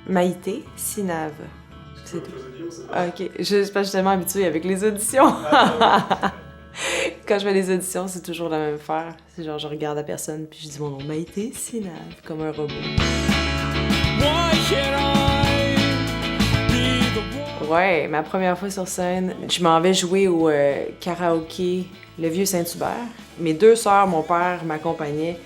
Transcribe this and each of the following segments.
Maïté Sinave. C'est tout. OK. Je suis tellement habituée avec les auditions. Quand je fais les auditions, c'est toujours la même affaire. C'est genre, je regarde la personne, puis je dis mon nom, Maïté Sinave, comme un robot. Ouais, ma première fois sur scène, je m'en vais jouer au karaoké Le Vieux Saint-Hubert. Mes 2 sœurs, mon père m'accompagnaient,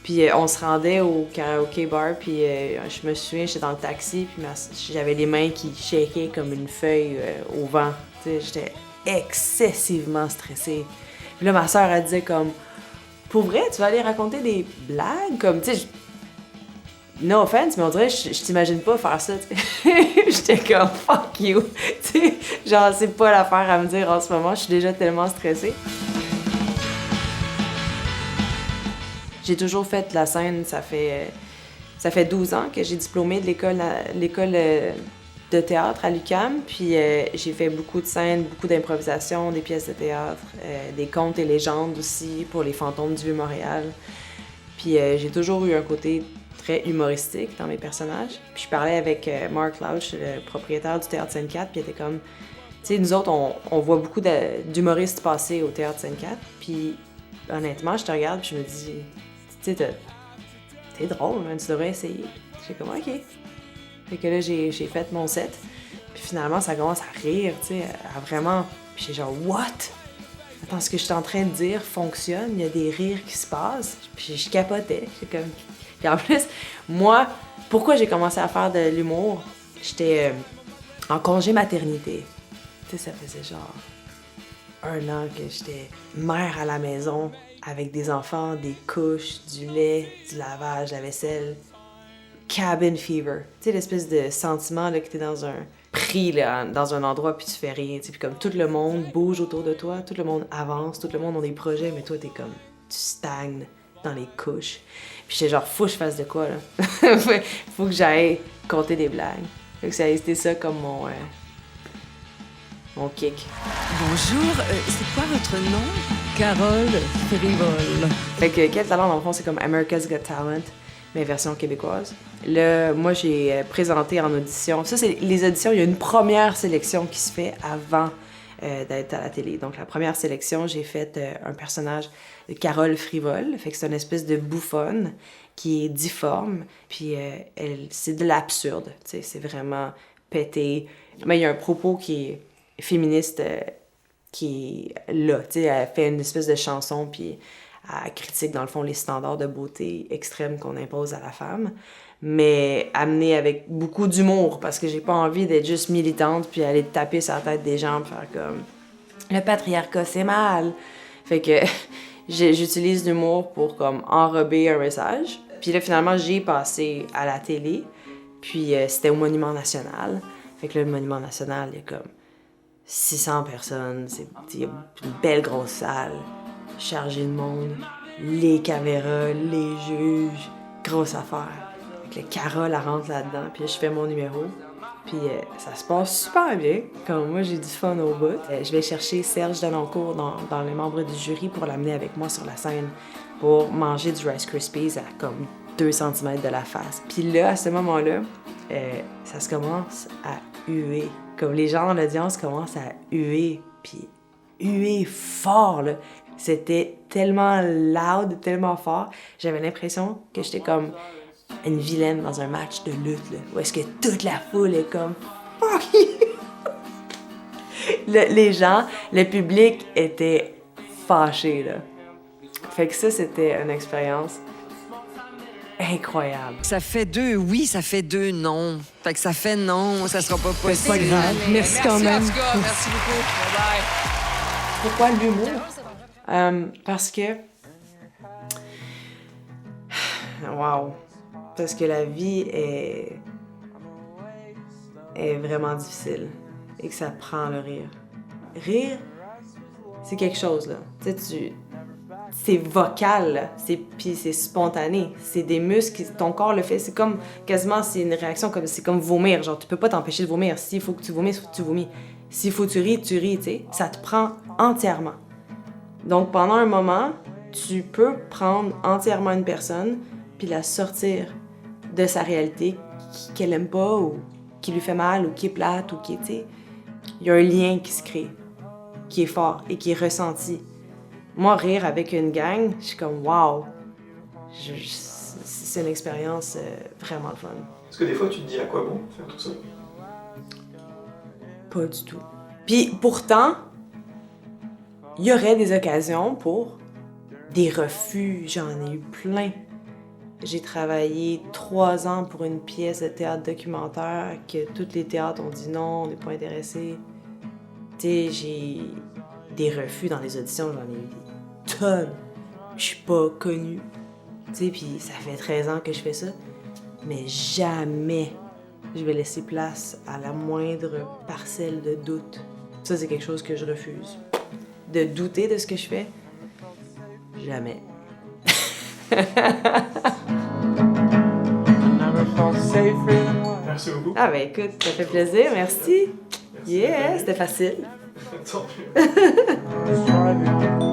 puis on se rendait au karaoké bar, puis je me souviens, j'étais dans le taxi, puis j'avais les mains qui shakaient comme une feuille au vent. T'sais, j'étais excessivement stressée. Puis là, ma sœur, elle disait comme, pour vrai, tu vas aller raconter des blagues? Comme, tu sais, no offense, mais on dirait, je t'imagine pas faire ça, t'sais. J'étais comme, fuck you. T'sais, genre, c'est pas l'affaire à me dire en ce moment, je suis déjà tellement stressée. J'ai toujours fait la scène, ça fait 12 ans que j'ai diplômé de l'école de théâtre à l'UQAM, puis j'ai fait beaucoup de scènes, beaucoup d'improvisation, des pièces de théâtre, des contes et légendes aussi pour les fantômes du Vieux-Montréal. Puis j'ai toujours eu un côté très humoristique dans mes personnages. Puis je parlais avec Mark Lauch, le propriétaire du Théâtre Sainte-Cat, puis il était comme... Tu sais, nous autres, on voit beaucoup d'humoristes passer au Théâtre Sainte-Cat, puis honnêtement, je te regarde, puis je me dis... Tu sais, t'es drôle, hein, tu devrais essayer. J'ai comme, OK. Fait que là, j'ai fait mon set. Puis finalement, ça commence à rire, tu sais, à vraiment... Puis j'ai genre, what? Attends, ce que je suis en train de dire fonctionne, il y a des rires qui se passent. Puis je capotais. J'ai comme... Puis en plus, moi, pourquoi j'ai commencé à faire de l'humour? J'étais en congé maternité. Tu sais, ça faisait genre 1 an que j'étais mère à la maison, avec des enfants, des couches, du lait, du lavage, la vaisselle. Cabin fever. Tu sais, l'espèce de sentiment là, que t'es dans un prix, là, dans un endroit, puis tu fais rien. Puis comme tout le monde bouge autour de toi, tout le monde avance, tout le monde a des projets, mais toi, t'es comme... Tu stagnes dans les couches. Puis j'étais genre, faut que je fasse de quoi, là? Faut que j'aille compter des blagues. Fait que ça a été ça comme mon kick. Bonjour, c'est quoi votre nom? Carole Frivole. Fait que Quel talent, dans le fond, c'est comme America's Got Talent, mais version québécoise. Là, moi, j'ai présenté en audition. Ça, c'est les auditions, il y a une première sélection qui se fait avant d'être à la télé. Donc, la première sélection, j'ai fait un personnage de Carole Frivole. Fait que c'est une espèce de bouffonne qui est difforme, puis c'est de l'absurde. Tu sais, c'est vraiment pété. Mais il y a un propos qui est féministe qui est là. Tu sais, elle fait une espèce de chanson, puis elle critique, dans le fond, les standards de beauté extrêmes qu'on impose à la femme, mais amenée avec beaucoup d'humour, parce que j'ai pas envie d'être juste militante, puis aller taper sur la tête des gens, puis faire comme « le patriarcat, c'est mal ». Fait que j'utilise l'humour pour comme enrober un message. Puis là, finalement, j'ai passé à la télé, puis c'était au Monument National. Fait que là, le Monument National, il y a comme 600 personnes, il y a une belle grosse salle, chargée de monde, les caméras, les juges, grosse affaire. Fait que Carole, elle rentre là-dedans, puis je fais mon numéro, puis ça se passe super bien. Comme moi, j'ai du fun au bout. Je vais chercher Serge Denoncourt dans les membres du jury pour l'amener avec moi sur la scène pour manger du Rice Krispies à comme 2 cm de la face. Puis là, à ce moment-là, ça se commence à huer. Comme les gens dans l'audience commencent à huer, puis huer fort, là. C'était tellement loud, tellement fort. J'avais l'impression que j'étais comme une vilaine dans un match de lutte, là, où est-ce que toute la foule est comme « fuck you ». Les gens, le public était fâché, là. Fait que ça, c'était une expérience incroyable. Ça fait 2 oui, ça fait 2 non. Fait que ça fait non, ça sera pas possible. C'est pas grave. Merci quand même. En tout cas, merci beaucoup. Bye-bye. Pourquoi l'humour? Parce que... Wow! Parce que la vie est vraiment difficile et que ça prend le rire. Rire, c'est quelque chose, là. Tu sais, c'est vocal, là. Puis c'est spontané. C'est des muscles, ton corps le fait. C'est comme, quasiment, c'est une réaction, c'est comme vomir. Genre, tu peux pas t'empêcher de vomir. S'il faut que tu vomisses, faut que tu vomis. S'il faut que tu ris, tu sais. Ça te prend entièrement. Donc, pendant un moment, tu peux prendre entièrement une personne puis la sortir de sa réalité qu'elle aime pas ou qui lui fait mal ou qui est plate ou qui est, tu sais, il y a un lien qui se crée, qui est fort et qui est ressenti. Moi, rire avec une gang, je suis comme wow, c'est une expérience vraiment le fun. Est-ce que des fois tu te dis à quoi bon faire tout ça? Pas du tout. Puis pourtant, il y aurait des occasions pour des refus, j'en ai eu plein. J'ai travaillé 3 ans pour une pièce de théâtre documentaire que tous les théâtres ont dit non, on n'est pas intéressés. Tu sais, j'ai des refus dans les auditions, j'en ai eu des tonnes. Je suis pas connue. Tu sais, puis ça fait 13 ans que je fais ça. Mais jamais je vais laisser place à la moindre parcelle de doute. Ça, c'est quelque chose que je refuse. De douter de ce que je fais, jamais. Merci beaucoup. Ah ben écoute, ça fait plaisir, merci. Merci. Yeah, c'était facile. Tant mieux.